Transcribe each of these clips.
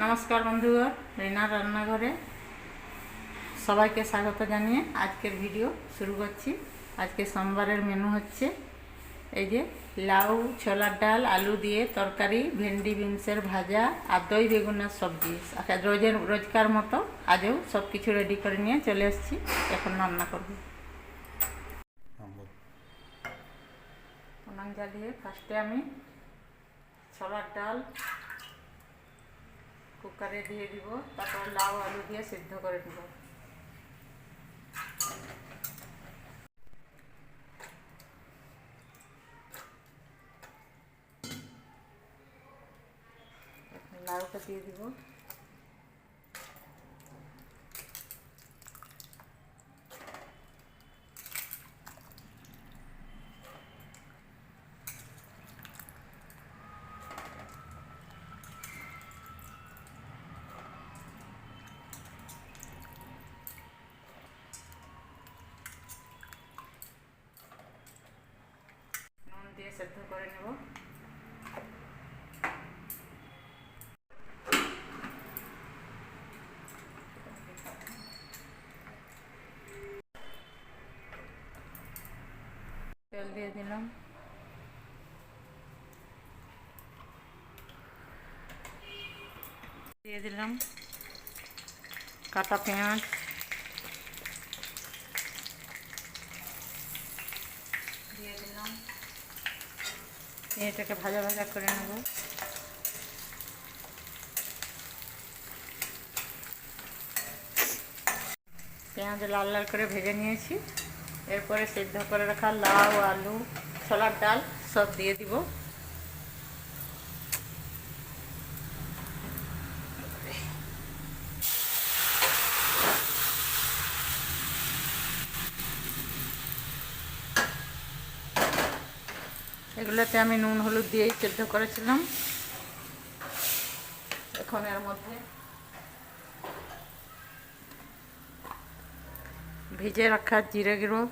নমস্কার বন্ধুগণ, রিনার রান্নাঘরে সবাইকে স্বাগত জানিয়ে আজকের ভিডিও শুরু করছি। আজকে সোমবারের মেনু হচ্ছে এই যে লাউ, ছোলার ডাল, আলু দিয়ে তরকারি, ভেন্ডি বিনসের ভাজা আর দই বেগুনের সবজি। রোজকার মতো আজও সব কিছু রেডি করে নিয়ে চলে এসেছি। এখন রান্না করব। উনান জ্বালিয়ে ফার্স্টে আমি ছোলার ডাল কুকারে দিয়ে দিব, তারপর লাউ আলু দিয়ে সিদ্ধ করে দিব। লাউটা দিয়ে দিব, নুন দিয়ে সেদ্ধ করে নেব। তেল দিয়ে দিলাম, দিয়ে দিলাম কাটা পেঁয়াজ, দিয়ে দিলাম। এটাকে ভাজা ভাজা করে নেব। পেঁয়াজ লাল লাল করে ভেজে নিয়েছি। এরপরে সিদ্ধ করে রাখা লাউ, আলু, ছোলার ডাল সব দিয়ে দিব। এগুলোতে আমি নুন হলুদ দিয়েই সিদ্ধ করেছিলাম। এখন এর মধ্যে ভিজে রাখা জিরে গুঁড়ো,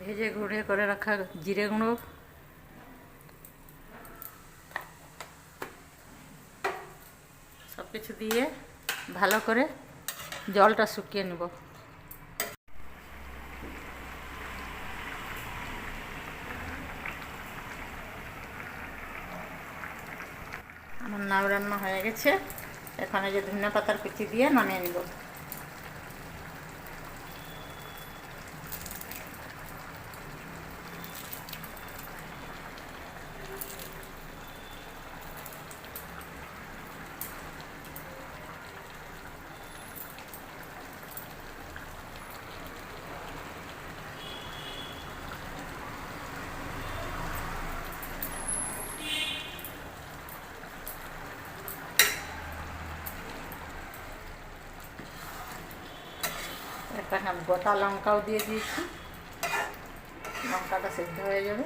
ভেজে গুঁড়ে করে রাখা জিরে গুঁড়ো, সব কিছু দিয়ে ভালো করে জলটা শুকিয়ে নেব। আমার লাউ রান্না হয়ে গেছে। এখানে যে ধনিয়া পাতার কুচি দিয়ে নামিয়ে নেব। এখানে গোটা লঙ্কাও দিয়ে দিয়েছি, লঙ্কাটা সিদ্ধ হয়ে যাবে।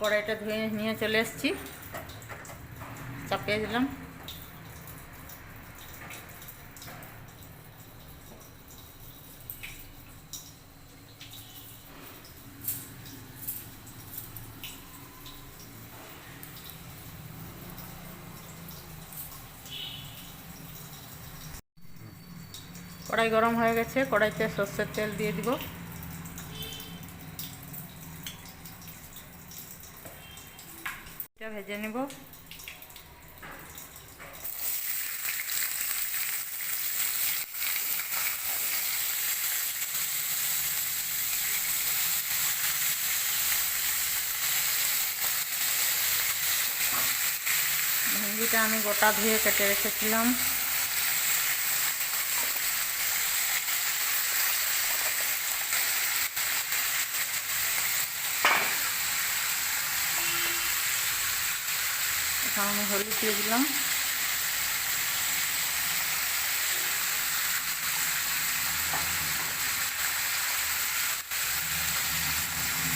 কড়াইটা ধুয়ে নিয়ে চলে এসেছি, চাপিয়ে দিলাম। কড়াই গরম হয়ে গেছে, কড়াইতে সর্ষের তেল দিয়ে দিব। এটা ভেজে নেব। ভেন্ডিটা আমি গোটা ধুয়ে কেটে রেখেছিলাম। এখন আমি হলুদ দিয়ে দিলাম,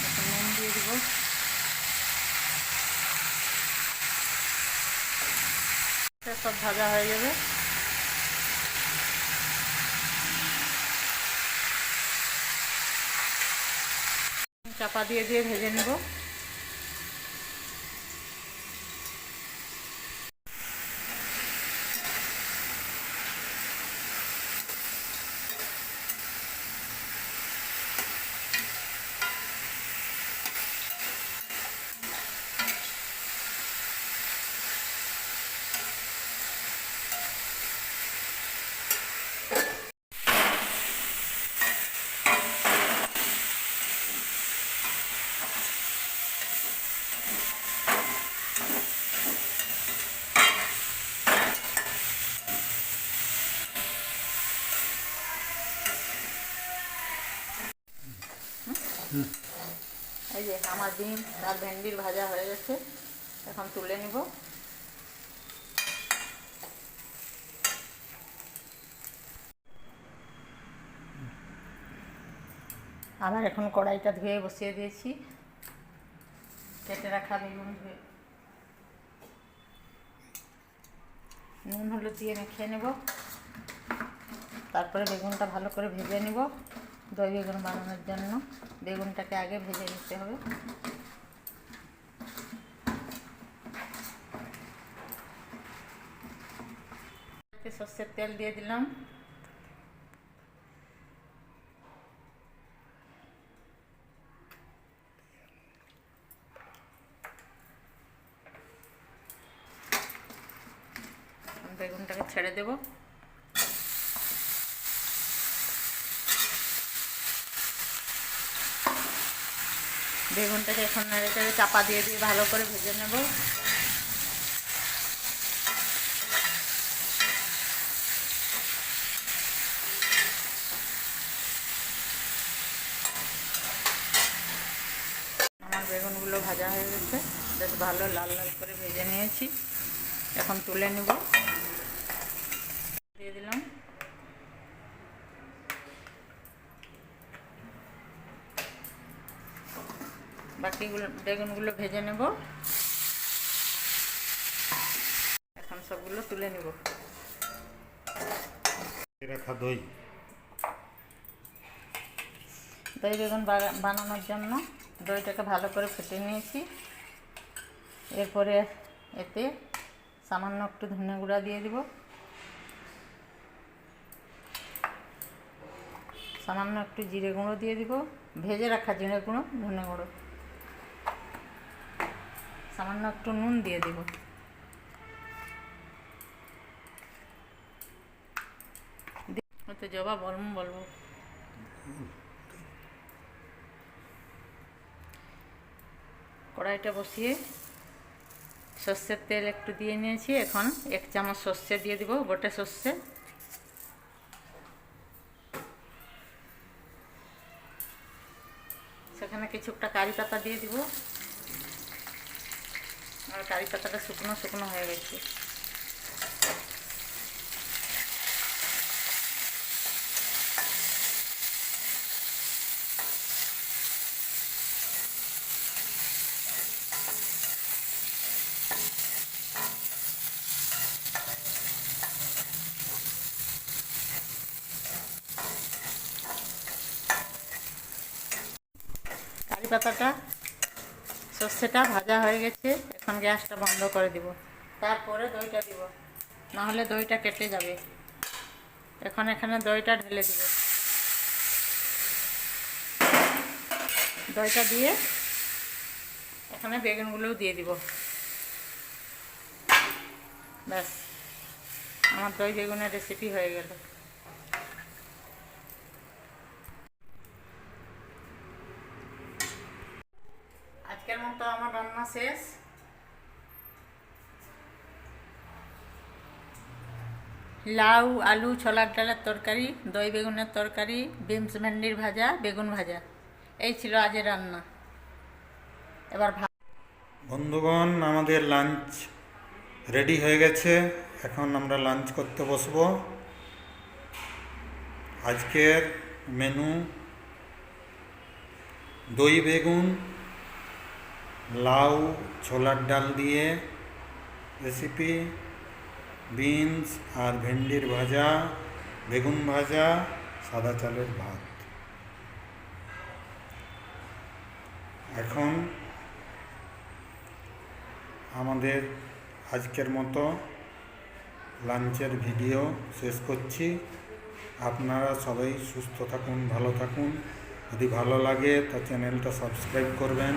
এখন নুন দিয়ে দিব, সব ভাজা হয়ে যাবে। চাপা দিয়ে দিয়ে ভেজে নেব। এই যে আমার ডিম আর ভেন্ডির ভাজা হয়ে গেছে, এখন তুলে নিব। আবার এখন কড়াইটা ধুয়ে বসিয়ে দিয়েছি, কেটে রাখা বেগুন ধুয়ে নুন হলুদ দিয়ে মেখে নেব। তারপরে বেগুনটা ভালো করে ভেজে নেব। দই বেগুন বানানোর জন্য বেগুনটাকে আগে ভেজে নিতে হবে। সর্ষের তেল দিয়ে দিলাম, বেগুনটাকে ছেড়ে দেব। বেগুনটাকে এখন নেড়ে চেড়ে চাপা দিয়ে দিয়ে ভালো করে ভেজে নেব। আমার বেগুনগুলো ভাজা হয়ে গেছে, বেশ ভালো লাল লাল করে ভেজে নিয়েছি। এখন তুলে নেব, দিয়ে দিলাম। বাকিগুলো বেগুনগুলো ভেজে নেব। এখন সবগুলো তুলে নেব। রাখা দই বেগুন বানানোর জন্য দইটাকে ভালো করে ফেটে নিয়েছি। এরপরে এতে সামান্য একটু ধনে গুঁড়া দিয়ে দিব, সামান্য একটু জিরে গুঁড়ো দিয়ে দিব, ভেজে রাখা জিরে গুঁড়ো, ধনে গুঁড়ো, সামান্য একটু নুন দিয়ে দিব। তো জবা বলবো কড়াইটা বসিয়ে সর্ষের তেল একটু দিয়ে নিয়েছি। এখন 1 চামচ সর্ষে দিয়ে দিব, গোটা সর্ষে। সেখানে কিছুটা কারি পাতা দিয়ে দিব, আর কারি পাতাটা শুকনো শুকনো হয়ে গেছে। কারি পাতাটা সর্ষেটা ভাজা হয়ে গেছে, এখন গ্যাসটা বন্ধ করে দিব। তারপরে দইটা দিব, নাহলে দইটা কেটে যাবে। এখন এখানে দইটা ঢেলে দিব। দইটা দিয়ে এখানে বেগুনগুলোও দিয়ে দিব। ব্যাস, আমার দই বেগুনের রেসিপি হয়ে গেল। আজকের মতো আমার রান্না শেষ। লাউ আলু ছোলার ডালের তরকারি, দই বেগুনের তরকারি, বিনস ভেন্ডির ভাজা, বেগুন ভাজা, এই ছিল আজের রান্না। এবার বন্ধুগণ, আমাদের লাঞ্চ রেডি হয়ে গেছে, এখন আমরা লাঞ্চ করতে বসবো। আজকের মেনু দই বেগুন, লাউ ছোলার ডাল দিয়ে রেসিপি, বিনস আর ভেন্ডির ভাজা, বেগুন ভাজা, সাদা চালের ভাত। এখন আমাদের আজকের মতো লাঞ্চের ভিডিও শেষ করছি। আপনারা সবাই সুস্থ থাকুন, ভালো থাকুন। যদি ভালো লাগে তো চ্যানেলটা সাবস্ক্রাইব করবেন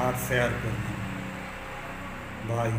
আর শেয়ার করবেন। বাই।